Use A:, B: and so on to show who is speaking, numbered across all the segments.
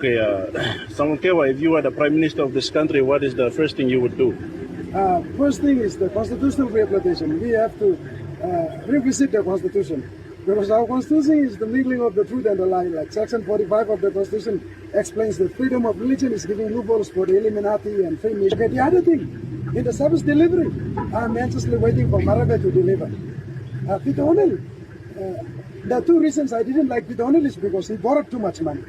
A: Okay, Kewa, if you were the Prime Minister of this country, what is the first thing you would do?
B: First thing is the constitutional rehabilitation. We have to revisit the Constitution because our Constitution is the mingling of the truth and the lie. Like Section 45 of the Constitution explains that freedom of religion is giving loopholes for the Illuminati and Freemasons. Okay, the other thing, in the service delivery, I'm anxiously waiting for Marabe to deliver. Peter O'Neill, the two reasons I didn't like Peter O'Neill is because he borrowed too much money.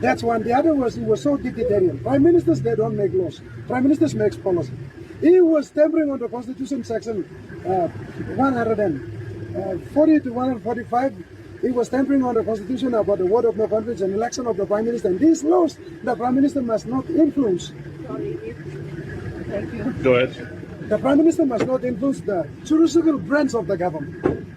B: That's one. The other was he was so dictatorial. Prime ministers, they don't make laws. Prime ministers makes policy. He was tampering on the Constitution section 140 to 145. He was tampering on the Constitution about the word of no confidence and election of the Prime Minister. And these laws, the Prime Minister must not influence.
A: Thank you. Go ahead.
B: The Prime Minister must not influence the judicial branch of the government.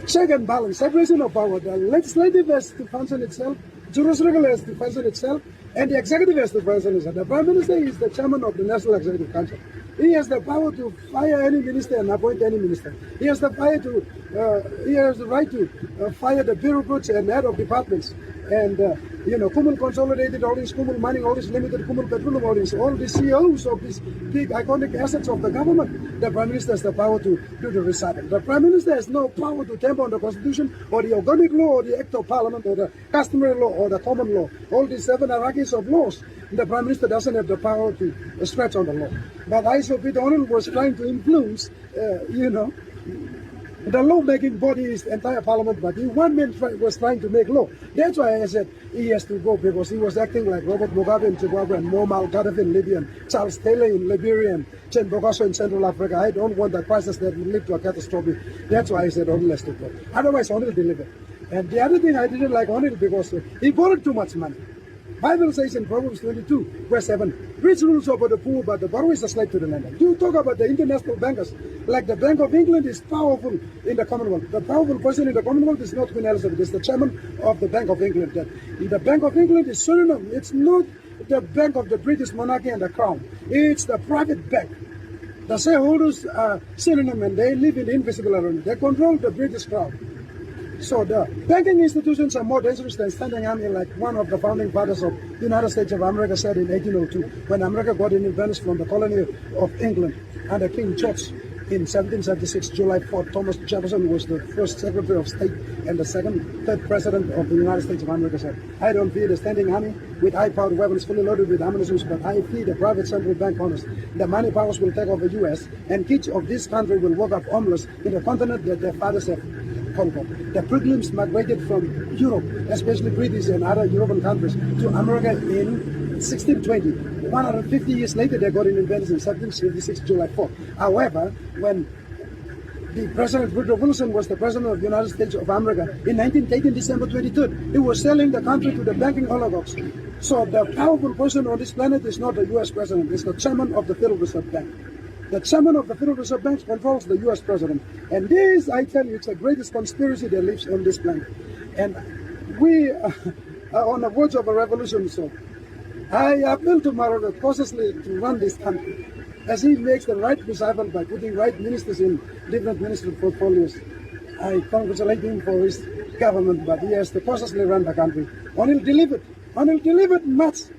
B: Check and balance, separation of power. The legislative has to function itself, judicial has to function itself, and the executive has to function itself. The Prime Minister is the chairman of the National Executive Council. He has the power to fire any minister and appoint any minister. He has the power to, he has the right to fire the bureaucrats and head of departments. And Kumul Consolidated Holdings, Kumul Mining Holdings Limited, Kumul Petroleum Holdings, all the CEOs of these big iconic assets of the government. The Prime Minister has the power to do the recital. The Prime Minister has no power to tamper on the Constitution or the organic law or the Act of Parliament or the customary law or the common law. All these 7 hierarchies of laws. The Prime Minister doesn't have the power to stretch on the law. But I saw Peter O'Neill was trying to influence, the law-making body is the entire parliament, but one man was trying to make law. That's why I said he has to go, because he was acting like Robert Mugabe in Zimbabwe and Muammar Gaddafi in Libya and Charles Taylor in Liberia and Chen Bogaso in Central Africa. I don't want the crisis that will lead to a catastrophe. That's why I said O'Neill has to go. Otherwise, O'Neill delivered. And the other thing I didn't like O'Neill because he borrowed too much money. Bible says in Proverbs 22, verse 7, rich rules over the poor, but the borrower is a slave to the lender. You talk about the international bankers, like the Bank of England is powerful in the Commonwealth. The powerful person in the Commonwealth is not Queen Elizabeth, it's the chairman of the Bank of England. The Bank of England is Suriname. It's not the Bank of the British monarchy and the Crown. It's the private bank. The shareholders are Suriname and they live in the invisible arena. They control the British Crown. So the banking institutions are more dangerous than standing army, like one of the founding fathers of the United States of America said in 1802, when America got independence from the colony of England under King George in 1776, July 4th. Thomas Jefferson was the first Secretary of State and the third President of the United States of America said, I don't fear the standing army with high-powered weapons fully loaded with ammunition, but I fear the private central bank owners. The money powers will take over the U.S., and kids of this country will walk up homeless in the continent that their fathers have conquered. The pilgrims migrated from Europe, especially British and other European countries, to America in 1620. 150 years later, they got independence in 1776, July 4th. However, when the President Woodrow Wilson was the President of the United States of America in 1918, December 23rd, he was selling the country to the banking oligarchs. So the powerful person on this planet is not the U.S. President, it's the chairman of the Federal Reserve Bank. The chairman of the Federal Reserve Bank controls the U.S. president. And this, I tell you, it's the greatest conspiracy that lives on this planet. And we are on the verge of a revolution. So I appeal to Maraga cautiously to run this country, as he makes the right reshuffle by putting right ministers in different ministerial portfolios. I congratulate him for his government, but he has to cautiously run the country. O'Neill delivered. O'Neill delivered much.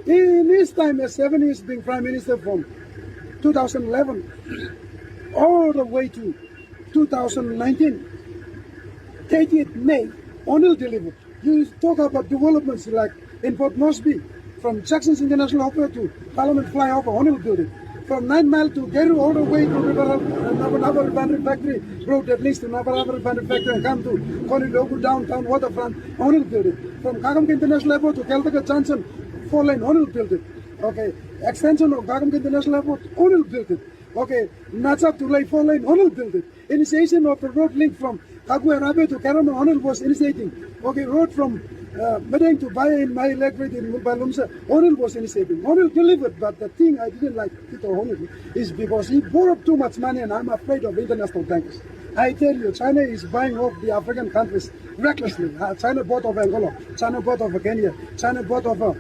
B: In his time as 7 years being Prime Minister from 2011 all the way to 2019, 30th May, O'Neill delivered. You talk about developments like in Port Moresby, from Jackson's International Opera to Parliament Flyover, O'Neill built it. From 9 Mile to Geru all the way to Nava Refinery Factory, road that leads to Nava Refinery Factory and come to Konidogu downtown waterfront, O'Neill built it. From Kagamka International Airport to Calcutta Johnson, 4-lane, O'Neill built it. Okay, extension of Kagamka International Airport, O'Neill built it. Okay, Natsap to Lay 4-lane, O'Neill built it. Initiation of the road link from Kaguarabe to Karama, O'Neill was initiating. Okay, road from Medang to Baya in my electorate in Balumsa, O'Neill was initiating. O'Neill delivered, but the thing I didn't like Peter O'Neill is because he borrowed too much money and I'm afraid of international bankers. I tell you, China is buying off the African countries recklessly. China bought off Angola, China bought off Kenya, China bought off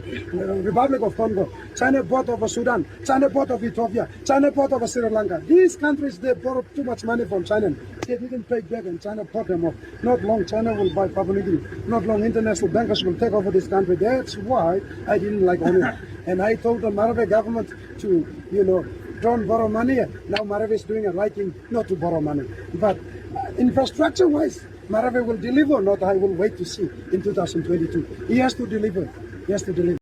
B: Republic of Congo, China bought over Sudan, China bought of Ethiopia, China bought over Sri Lanka. These countries, they borrowed too much money from China. They didn't pay back and China bought them off. Not long, China will buy Papua New Guinea. Not long, international bankers will take over this country. That's why I didn't like owning it. And I told the Marawi government to, don't borrow money. Now Marawi is doing a right thing not to borrow money. But infrastructure-wise, Marawi will deliver or not, I will wait to see in 2022. He has to deliver. He has to deliver.